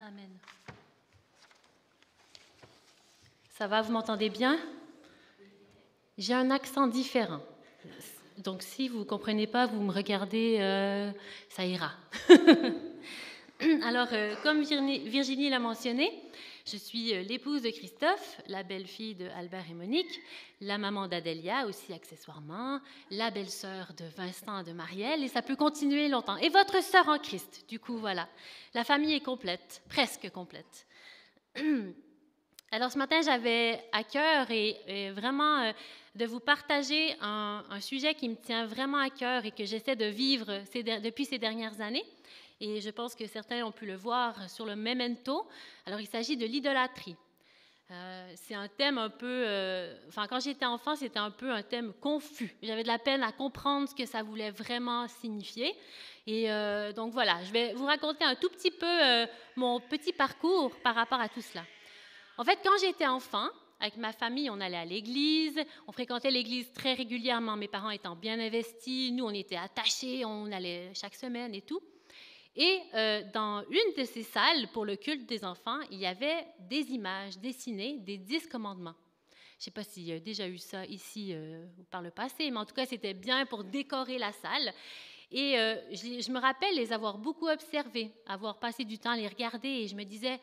Amen. Ça va, vous m'entendez bien? J'ai un accent différent. Donc, si vous ne comprenez pas, vous me regardez, ça ira. Alors, comme Virginie l'a mentionné, je suis l'épouse de Christophe, la belle-fille de Albert et Monique, la maman d'Adélia aussi accessoirement, la belle-sœur de Vincent et de Marielle, et ça peut continuer longtemps. Et votre sœur en Christ, du coup, voilà. La famille est complète, presque complète. Alors, ce matin, j'avais à cœur et vraiment de vous partager un sujet qui me tient vraiment à cœur et que j'essaie de vivre depuis ces dernières années. Et je pense que certains ont pu le voir sur le memento. Alors, il s'agit de l'idolâtrie. C'est un thème un peu... quand j'étais enfant, c'était un peu un thème confus. J'avais de la peine à comprendre ce que ça voulait vraiment signifier. Et donc, voilà, je vais vous raconter un tout petit peu mon petit parcours par rapport à tout cela. En fait, quand j'étais enfant, avec ma famille, on allait à l'église, on fréquentait l'église très régulièrement, mes parents étant bien investis, nous, on était attachés, on allait chaque semaine et tout. Et dans une de ces salles pour le culte des enfants, il y avait des images dessinées des 10 commandements. Je ne sais pas s'il y a déjà eu ça ici par le passé, mais en tout cas, c'était bien pour décorer la salle. Et je me rappelle les avoir beaucoup observés, avoir passé du temps à les regarder, et je me disais,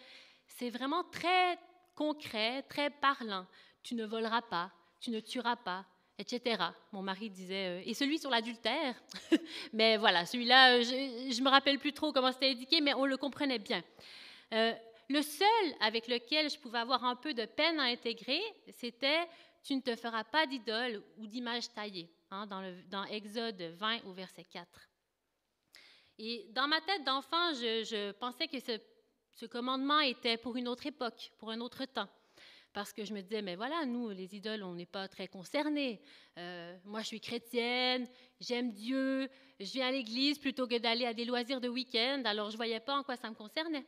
c'est vraiment très concret, très parlant. Tu ne voleras pas, tu ne tueras pas, etc. Mon mari disait, et celui sur l'adultère, mais voilà, celui-là, je ne me rappelle plus trop comment c'était indiqué, mais on le comprenait bien. Le seul avec lequel je pouvais avoir un peu de peine à intégrer, c'était « tu ne te feras pas d'idole ou d'image taillée », dans Exode 20 au verset 4. Et dans ma tête d'enfant, je pensais que ce commandement était pour une autre époque, pour un autre temps. Parce que je me disais, mais voilà, nous, les idoles, on n'est pas très concernés. Moi, je suis chrétienne, j'aime Dieu, je viens à l'église plutôt que d'aller à des loisirs de week-end, alors je ne voyais pas en quoi ça me concernait.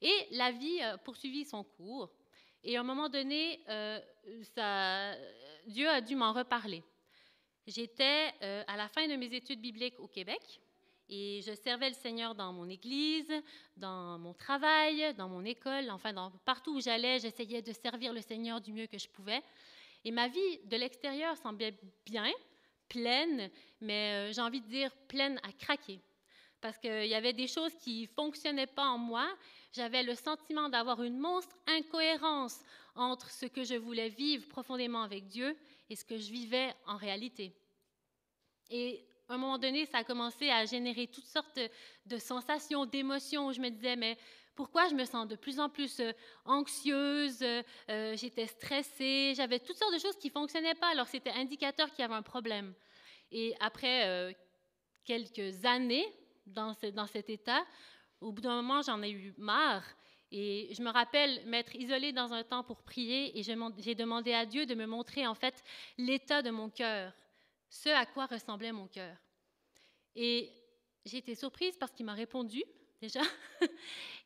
Et la vie poursuivit son cours. Et à un moment donné, Dieu a dû m'en reparler. J'étais à la fin de mes études bibliques au Québec. Et je servais le Seigneur dans mon église, dans mon travail, dans mon école, enfin partout où j'allais, j'essayais de servir le Seigneur du mieux que je pouvais. Et ma vie de l'extérieur semblait bien, pleine, mais j'ai envie de dire pleine à craquer. Parce qu'il y avait des choses qui ne fonctionnaient pas en moi. J'avais le sentiment d'avoir une monstre incohérence entre ce que je voulais vivre profondément avec Dieu et ce que je vivais en réalité. Et à un moment donné, ça a commencé à générer toutes sortes de sensations, d'émotions où je me disais, mais pourquoi je me sens de plus en plus anxieuse, j'étais stressée, j'avais toutes sortes de choses qui ne fonctionnaient pas, alors c'était indicateur qu'il y avait un problème. Et après quelques années dans cet état, au bout d'un moment, j'en ai eu marre. Et je me rappelle m'être isolée dans un temps pour prier et j'ai demandé à Dieu de me montrer en fait l'état de mon cœur, ce à quoi ressemblait mon cœur. Et j'ai été surprise parce qu'il m'a répondu, déjà.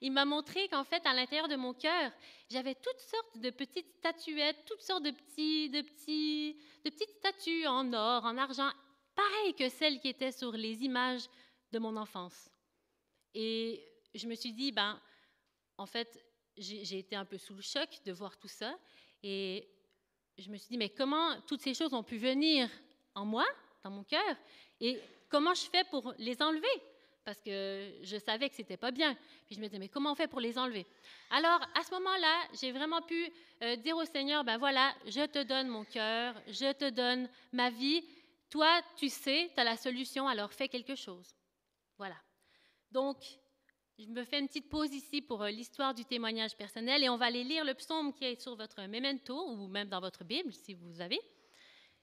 Il m'a montré qu'en fait, à l'intérieur de mon cœur, j'avais toutes sortes de petites statuettes, toutes sortes de petites statues en or, en argent, pareilles que celles qui étaient sur les images de mon enfance. Et je me suis dit, en fait, j'ai été un peu sous le choc de voir tout ça. Et je me suis dit, mais comment toutes ces choses ont pu venir en moi, dans mon cœur, et comment je fais pour les enlever? Parce que je savais que c'était pas bien. Puis je me disais, mais comment on fait pour les enlever? Alors, à ce moment-là, j'ai vraiment pu dire au Seigneur, voilà, je te donne mon cœur, je te donne ma vie. Toi, tu sais, tu as la solution, alors fais quelque chose. Voilà. Donc, je me fais une petite pause ici pour l'histoire du témoignage personnel et on va aller lire le psaume qui est sur votre memento ou même dans votre Bible, si vous avez.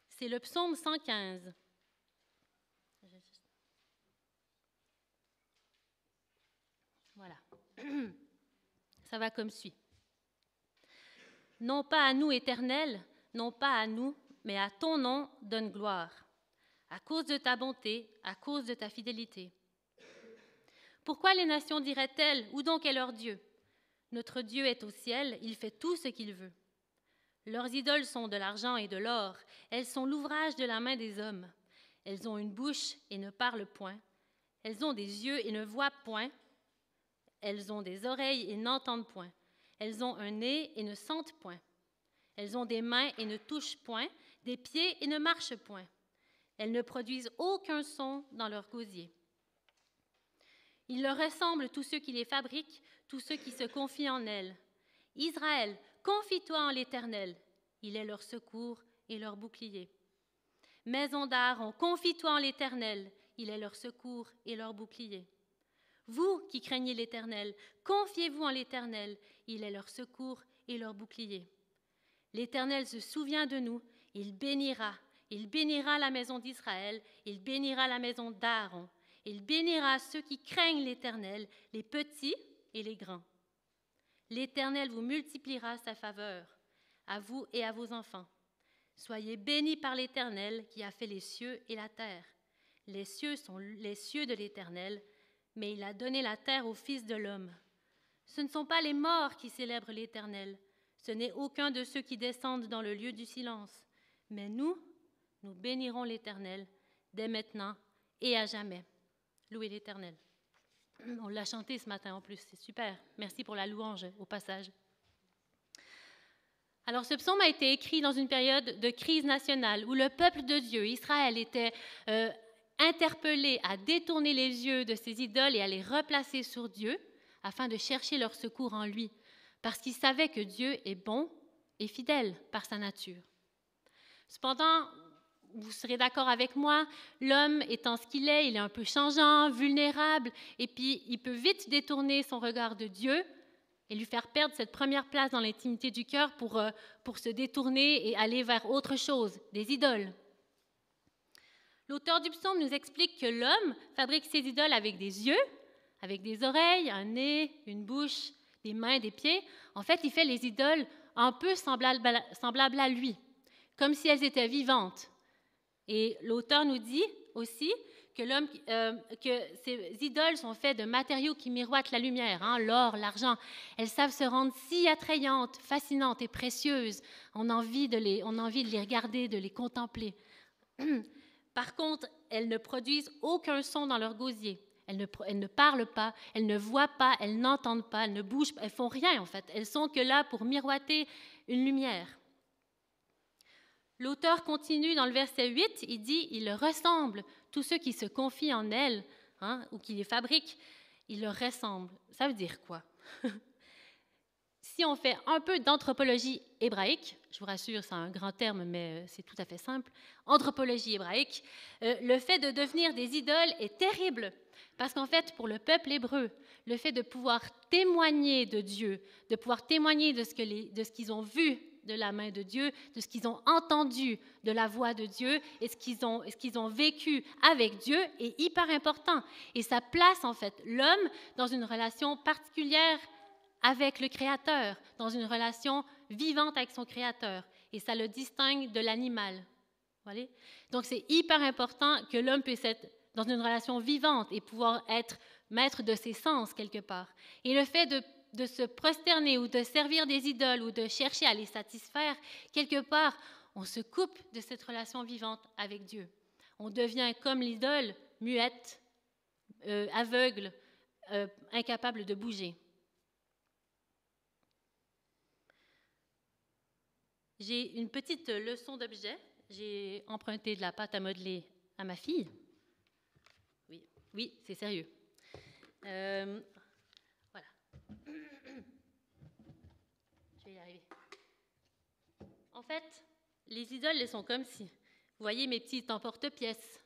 C'est le psaume 115. Voilà. Ça va comme suit. Non pas à nous, Éternel, non pas à nous, mais à ton nom donne gloire, à cause de ta bonté, à cause de ta fidélité. Pourquoi les nations diraient-elles, où donc est leur Dieu? Notre Dieu est au ciel, il fait tout ce qu'il veut. Leurs idoles sont de l'argent et de l'or, elles sont l'ouvrage de la main des hommes. Elles ont une bouche et ne parlent point, elles ont des yeux et ne voient point, Elles ont des oreilles et n'entendent point. Elles ont un nez et ne sentent point. Elles ont des mains et ne touchent point, des pieds et ne marchent point. Elles ne produisent aucun son dans leur gosier. Ils leur ressemblent tous ceux qui les fabriquent, tous ceux qui se confient en elles. Israël, confie-toi en l'Éternel. Il est leur secours et leur bouclier. Maison d'Aaron, confie-toi en l'Éternel. Il est leur secours et leur bouclier. Vous qui craignez l'Éternel, confiez-vous en l'Éternel. Il est leur secours et leur bouclier. L'Éternel se souvient de nous. Il bénira la maison d'Israël. Il bénira la maison d'Aaron. Il bénira ceux qui craignent l'Éternel, les petits et les grands. L'Éternel vous multipliera sa faveur, à vous et à vos enfants. Soyez bénis par l'Éternel qui a fait les cieux et la terre. Les cieux sont les cieux de l'Éternel, mais il a donné la terre au Fils de l'homme. Ce ne sont pas les morts qui célèbrent l'Éternel, ce n'est aucun de ceux qui descendent dans le lieu du silence. Mais nous bénirons l'Éternel dès maintenant et à jamais. Louez l'Éternel. On l'a chanté ce matin en plus, c'est super. Merci pour la louange au passage. Alors ce psaume a été écrit dans une période de crise nationale où le peuple de Dieu, Israël, était interpellé à détourner les yeux de ses idoles et à les replacer sur Dieu afin de chercher leur secours en lui, parce qu'ils savaient que Dieu est bon et fidèle par sa nature. Cependant, vous serez d'accord avec moi, l'homme étant ce qu'il est, il est un peu changeant, vulnérable, et puis il peut vite détourner son regard de Dieu et lui faire perdre cette première place dans l'intimité du cœur pour se détourner et aller vers autre chose, des idoles. L'auteur du psaume nous explique que l'homme fabrique ses idoles avec des yeux, avec des oreilles, un nez, une bouche, des mains, des pieds. En fait, il fait les idoles un peu semblables à lui, comme si elles étaient vivantes. Et l'auteur nous dit aussi que ces idoles sont faites de matériaux qui miroitent la lumière, l'or, l'argent. Elles savent se rendre si attrayantes, fascinantes et précieuses. On a envie de les regarder, de les contempler. Par contre, elles ne produisent aucun son dans leur gosier. Elles ne parlent pas, elles ne voient pas, elles n'entendent pas, elles ne bougent pas, elles font rien en fait. Elles sont que là pour miroiter une lumière. L'auteur continue dans le verset 8, il dit « Il leur ressemble, tous ceux qui se confient en elles, ou qui les fabriquent, ils leur ressemblent. » Ça veut dire quoi? Si on fait un peu d'anthropologie hébraïque, je vous rassure, c'est un grand terme, mais c'est tout à fait simple, anthropologie hébraïque, le fait de devenir des idoles est terrible, parce qu'en fait, pour le peuple hébreu, le fait de pouvoir témoigner de Dieu, de pouvoir témoigner de ce qu'ils ont vu de la main de Dieu, de ce qu'ils ont entendu de la voix de Dieu et ce qu'ils ont vécu avec Dieu est hyper important. Et ça place en fait l'homme dans une relation particulière avec le Créateur, dans une relation vivante avec son Créateur. Et ça le distingue de l'animal. Voyez? Donc c'est hyper important que l'homme puisse être dans une relation vivante et pouvoir être maître de ses sens quelque part. Et le fait de se prosterner ou de servir des idoles ou de chercher à les satisfaire, quelque part, on se coupe de cette relation vivante avec Dieu. On devient comme l'idole, muette, aveugle, incapable de bouger. J'ai une petite leçon d'objet. J'ai emprunté de la pâte à modeler à ma fille. Oui, c'est sérieux. Voilà. Je vais y arriver. En fait, les idoles, elles sont comme si... Vous voyez mes petits emporte-pièces,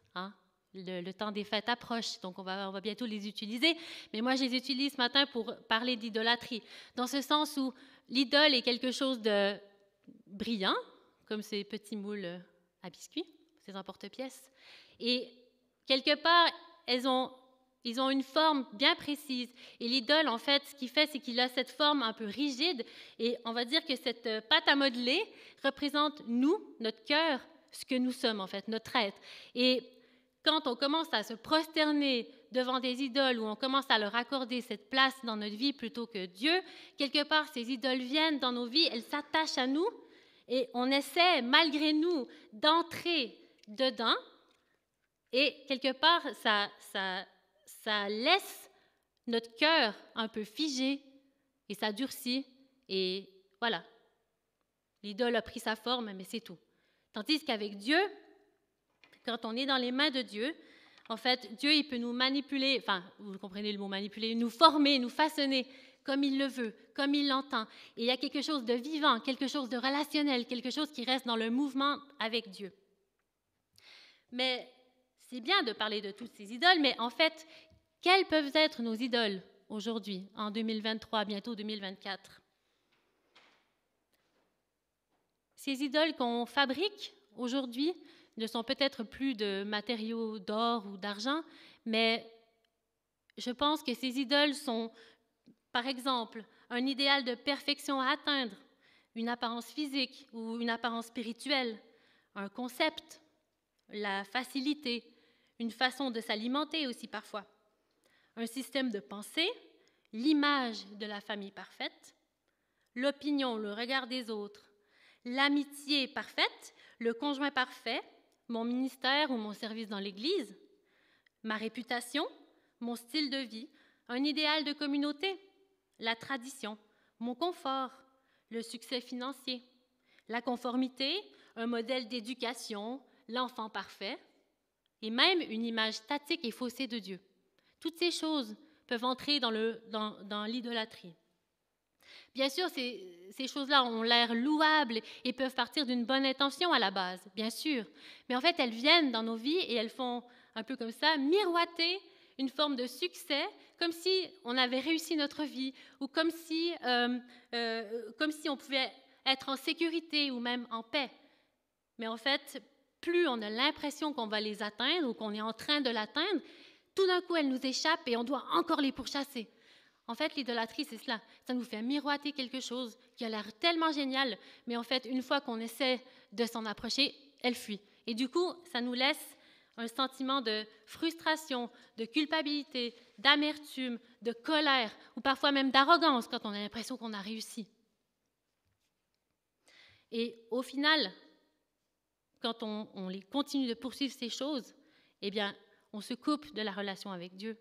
le temps des fêtes approche, donc on va bientôt les utiliser. Mais moi, je les utilise ce matin pour parler d'idolâtrie, dans ce sens où l'idole est quelque chose de brillant, comme ces petits moules à biscuits, ces emporte-pièces. Et quelque part, ils ont une forme bien précise. Et l'idole, en fait, ce qu'il fait, c'est qu'il a cette forme un peu rigide. Et on va dire que cette pâte à modeler représente nous, notre cœur, ce que nous sommes, en fait, notre être. Et quand on commence à se prosterner devant des idoles, ou on commence à leur accorder cette place dans notre vie plutôt que Dieu, quelque part, ces idoles viennent dans nos vies, elles s'attachent à nous, et on essaie, malgré nous, d'entrer dedans. Et quelque part, ça laisse notre cœur un peu figé et ça durcit et voilà. L'idole a pris sa forme, mais c'est tout. Tandis qu'avec Dieu, quand on est dans les mains de Dieu, en fait, Dieu, il peut nous manipuler, enfin, vous comprenez le mot manipuler, nous former, nous façonner comme il le veut, comme il l'entend. Et il y a quelque chose de vivant, quelque chose de relationnel, quelque chose qui reste dans le mouvement avec Dieu. Mais c'est bien de parler de toutes ces idoles, mais en fait, quelles peuvent être nos idoles aujourd'hui, en 2023, bientôt 2024? Ces idoles qu'on fabrique aujourd'hui ne sont peut-être plus de matériaux d'or ou d'argent, mais je pense que ces idoles sont, par exemple, un idéal de perfection à atteindre, une apparence physique ou une apparence spirituelle, un concept, la facilité, une façon de s'alimenter aussi parfois, un système de pensée, l'image de la famille parfaite, l'opinion, le regard des autres, l'amitié parfaite, le conjoint parfait, mon ministère ou mon service dans l'Église, ma réputation, mon style de vie, un idéal de communauté, la tradition, mon confort, le succès financier, la conformité, un modèle d'éducation, l'enfant parfait, et même une image statique et faussée de Dieu. Toutes ces choses peuvent entrer dans l'idolâtrie. Bien sûr, ces choses-là ont l'air louables et peuvent partir d'une bonne intention à la base, bien sûr. Mais en fait, elles viennent dans nos vies et elles font un peu comme ça, miroiter une forme de succès, comme si on avait réussi notre vie ou comme si on pouvait être en sécurité ou même en paix. Mais en fait, plus on a l'impression qu'on va les atteindre ou qu'on est en train de l'atteindre, tout d'un coup, elles nous échappent et on doit encore les pourchasser. En fait, l'idolâtrie, c'est cela. Ça nous fait miroiter quelque chose qui a l'air tellement génial, mais en fait, une fois qu'on essaie de s'en approcher, elle fuit. Et du coup, ça nous laisse un sentiment de frustration, de culpabilité, d'amertume, de colère, ou parfois même d'arrogance quand on a l'impression qu'on a réussi. Et au final, quand on les continue de poursuivre ces choses, eh bien, on se coupe de la relation avec Dieu.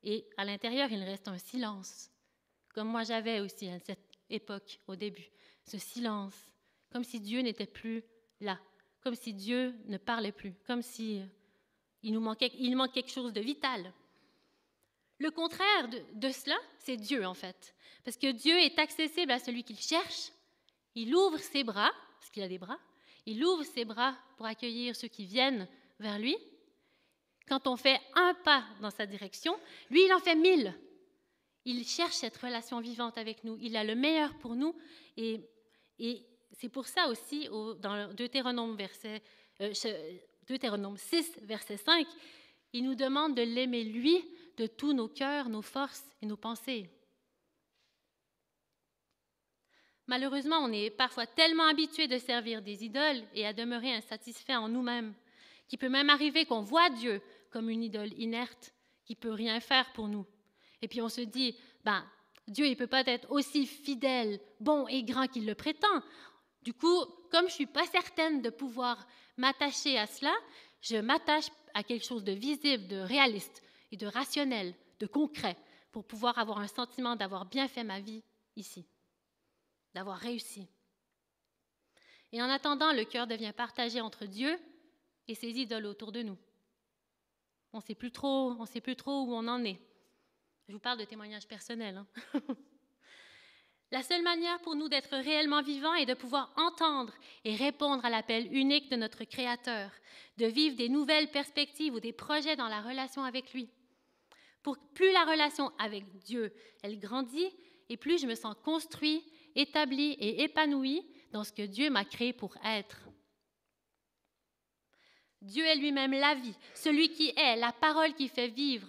Et à l'intérieur, il reste un silence, comme moi j'avais aussi à cette époque, au début. Ce silence, comme si Dieu n'était plus là, comme si Dieu ne parlait plus, comme si il manque quelque chose de vital. Le contraire de cela, c'est Dieu en fait. Parce que Dieu est accessible à celui qu'il cherche. Il ouvre ses bras, parce qu'il a des bras, il ouvre ses bras pour accueillir ceux qui viennent vers lui. Quand on fait un pas dans sa direction, lui, il en fait 1000. Il cherche cette relation vivante avec nous. Il a le meilleur pour nous. Et c'est pour ça aussi, dans Deutéronome 6, verset 5, il nous demande de l'aimer, lui, de tous nos cœurs, nos forces et nos pensées. Malheureusement, on est parfois tellement habitué de servir des idoles et à demeurer insatisfait en nous-mêmes, qu'il peut même arriver qu'on voit Dieu comme une idole inerte qui ne peut rien faire pour nous. Et puis on se dit, Dieu, il ne peut pas être aussi fidèle, bon et grand qu'il le prétend. Du coup, comme je ne suis pas certaine de pouvoir m'attacher à cela, je m'attache à quelque chose de visible, de réaliste et de rationnel, de concret, pour pouvoir avoir un sentiment d'avoir bien fait ma vie ici, d'avoir réussi. Et en attendant, le cœur devient partagé entre Dieu et ses idoles autour de nous. On ne sait plus trop où on en est. Je vous parle de témoignages personnels. La seule manière pour nous d'être réellement vivants est de pouvoir entendre et répondre à l'appel unique de notre Créateur, de vivre des nouvelles perspectives ou des projets dans la relation avec lui. Plus la relation avec Dieu, elle grandit, et plus je me sens construit, établi et épanoui dans ce que Dieu m'a créé pour être. Dieu est lui-même la vie, celui qui est, la parole qui fait vivre,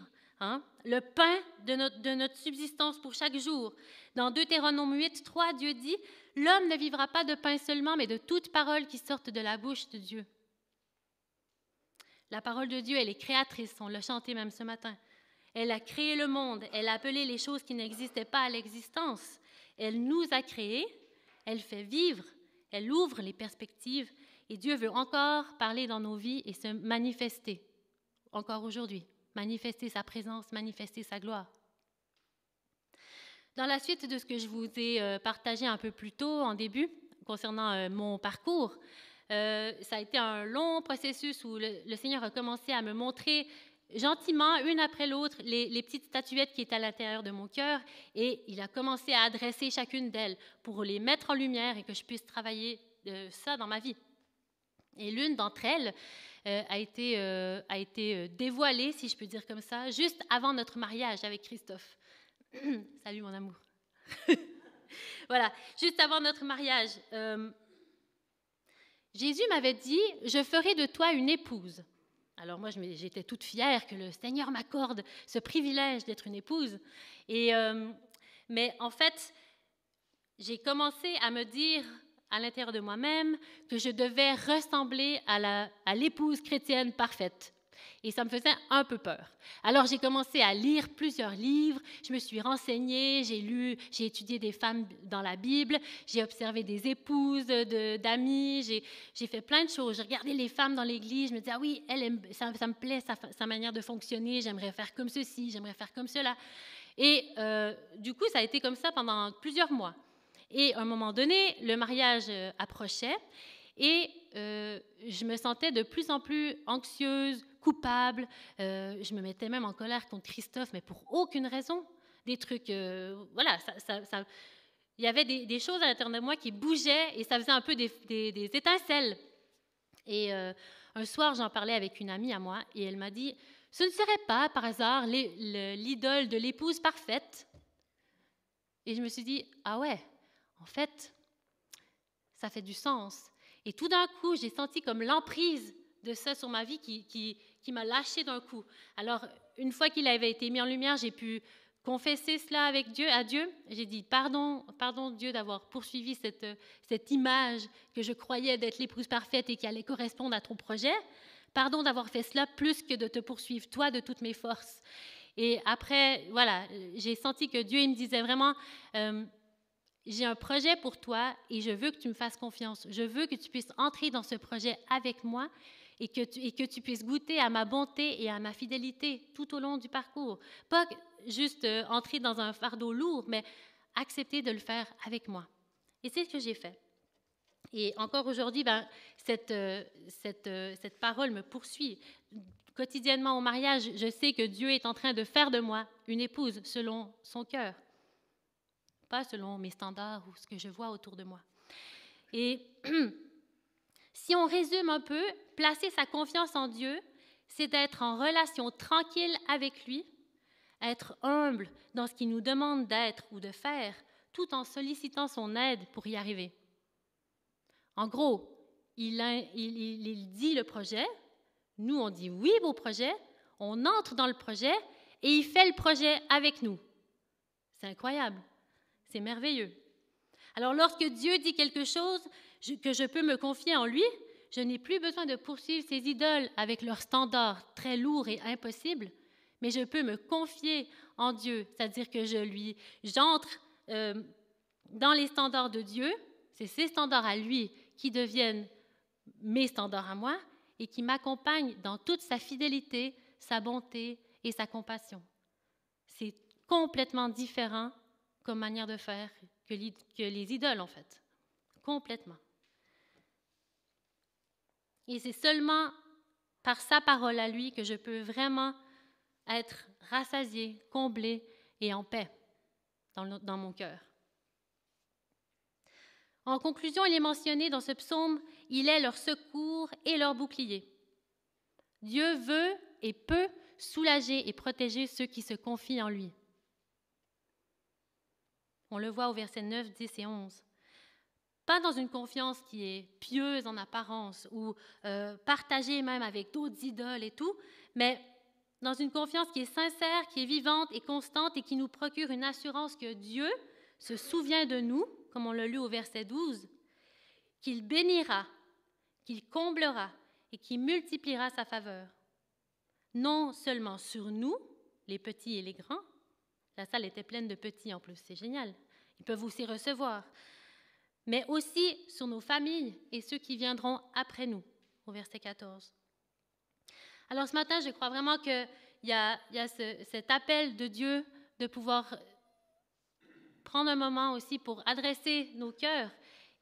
le pain de notre subsistance pour chaque jour. Dans Deutéronome 8, 3, Dieu dit « L'homme ne vivra pas de pain seulement, mais de toute parole qui sorte de la bouche de Dieu. » La parole de Dieu, elle est créatrice, on l'a chanté même ce matin. Elle a créé le monde, elle a appelé les choses qui n'existaient pas à l'existence. Elle nous a créés, elle fait vivre, elle ouvre les perspectives et Dieu veut encore parler dans nos vies et se manifester, encore aujourd'hui, manifester sa présence, manifester sa gloire. Dans la suite de ce que je vous ai partagé un peu plus tôt, en début, concernant mon parcours, ça a été un long processus où le Seigneur a commencé à me montrer gentiment, une après l'autre, les petites statuettes qui étaient à l'intérieur de mon cœur, et il a commencé à adresser chacune d'elles pour les mettre en lumière et que je puisse travailler ça dans ma vie. Et l'une d'entre elles a été dévoilée, si je peux dire comme ça, juste avant notre mariage avec Christophe. Salut mon amour. Voilà, juste avant notre mariage. Jésus m'avait dit, je ferai de toi une épouse. Alors moi, j'étais toute fière que le Seigneur m'accorde ce privilège d'être une épouse. Mais en fait, j'ai commencé à me dire à l'intérieur de moi-même que je devais ressembler à l'épouse chrétienne parfaite. Et ça me faisait un peu peur. Alors j'ai commencé à lire plusieurs livres, je me suis renseignée, j'ai étudié des femmes dans la Bible, j'ai observé des épouses d'amis, j'ai fait plein de choses. J'ai regardé les femmes dans l'église, je me disais, ah oui, ça me plaît, sa manière de fonctionner, j'aimerais faire comme ceci, j'aimerais faire comme cela. Et du coup, ça a été comme ça pendant plusieurs mois. Et à un moment donné, le mariage approchait et je me sentais de plus en plus anxieuse, coupable. Je me mettais même en colère contre Christophe, mais pour aucune raison. Des trucs, voilà, il y avait des choses à l'intérieur de moi qui bougeaient et ça faisait un peu des étincelles. Et un soir, j'en parlais avec une amie à moi et elle m'a dit, ce ne serait pas par hasard l'idole de l'épouse parfaite? Et je me suis dit, ah ouais, en fait, ça fait du sens. Et tout d'un coup, j'ai senti comme l'emprise de ça sur ma vie qui m'a lâché d'un coup. Alors, une fois qu'il avait été mis en lumière, j'ai pu confesser cela à Dieu. J'ai dit, pardon Dieu d'avoir poursuivi cette image que je croyais d'être l'épouse parfaite et qui allait correspondre à ton projet. Pardon d'avoir fait cela plus que de te poursuivre, toi, de toutes mes forces. Et après, voilà, j'ai senti que Dieu, il me disait vraiment... j'ai un projet pour toi et je veux que tu me fasses confiance. Je veux que tu puisses entrer dans ce projet avec moi et que tu puisses goûter à ma bonté et à ma fidélité tout au long du parcours. Pas juste entrer dans un fardeau lourd, mais accepter de le faire avec moi. Et c'est ce que j'ai fait. Et encore aujourd'hui, cette parole me poursuit. Quotidiennement au mariage, je sais que Dieu est en train de faire de moi une épouse selon son cœur. Pas selon mes standards ou ce que je vois autour de moi. Et si on résume un peu, placer sa confiance en Dieu, c'est d'être en relation tranquille avec lui, être humble dans ce qu'il nous demande d'être ou de faire, tout en sollicitant son aide pour y arriver. En gros, il dit le projet, nous on dit oui au projet, on entre dans le projet et il fait le projet avec nous. C'est incroyable. C'est merveilleux. Alors, lorsque Dieu dit quelque chose, que je peux me confier en lui, je n'ai plus besoin de poursuivre ces idoles avec leurs standards très lourds et impossibles, mais je peux me confier en Dieu, c'est-à-dire que j'entre dans les standards de Dieu, c'est ces standards à lui qui deviennent mes standards à moi et qui m'accompagnent dans toute sa fidélité, sa bonté et sa compassion. C'est complètement différent comme manière de faire que les idoles, en fait. Complètement. Et c'est seulement par sa parole à lui que je peux vraiment être rassasiée, comblée et en paix dans mon cœur. En conclusion, il est mentionné dans ce psaume, il est leur secours et leur bouclier. Dieu veut et peut soulager et protéger ceux qui se confient en lui. On le voit au verset 9, 10 et 11. Pas dans une confiance qui est pieuse en apparence ou partagée même avec d'autres idoles et tout, mais dans une confiance qui est sincère, qui est vivante et constante et qui nous procure une assurance que Dieu se souvient de nous, comme on l'a lu au verset 12, qu'il bénira, qu'il comblera et qu'il multipliera sa faveur. Non seulement sur nous, les petits et les grands, la salle était pleine de petits en plus, c'est génial. Ils peuvent aussi recevoir. Mais aussi sur nos familles et ceux qui viendront après nous, au verset 14. Alors ce matin, je crois vraiment qu'il y a cet appel de Dieu de pouvoir prendre un moment aussi pour adresser nos cœurs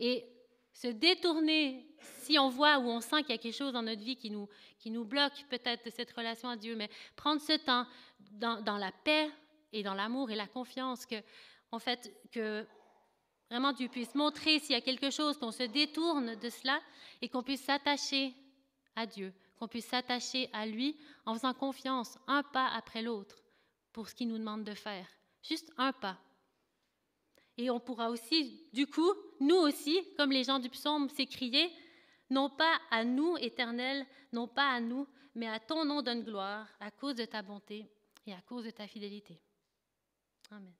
et se détourner si on voit ou on sent qu'il y a quelque chose dans notre vie qui nous bloque peut-être de cette relation à Dieu, mais prendre ce temps dans la paix et dans l'amour et la confiance que vraiment Dieu puisse montrer s'il y a quelque chose, qu'on se détourne de cela et qu'on puisse s'attacher à Dieu, qu'on puisse s'attacher à lui en faisant confiance un pas après l'autre pour ce qu'il nous demande de faire. Juste un pas. Et on pourra aussi, du coup, nous aussi, comme les gens du psaume, s'écrier, non pas à nous, Éternel, non pas à nous, mais à ton nom donne gloire, à cause de ta bonté et à cause de ta fidélité. Amen.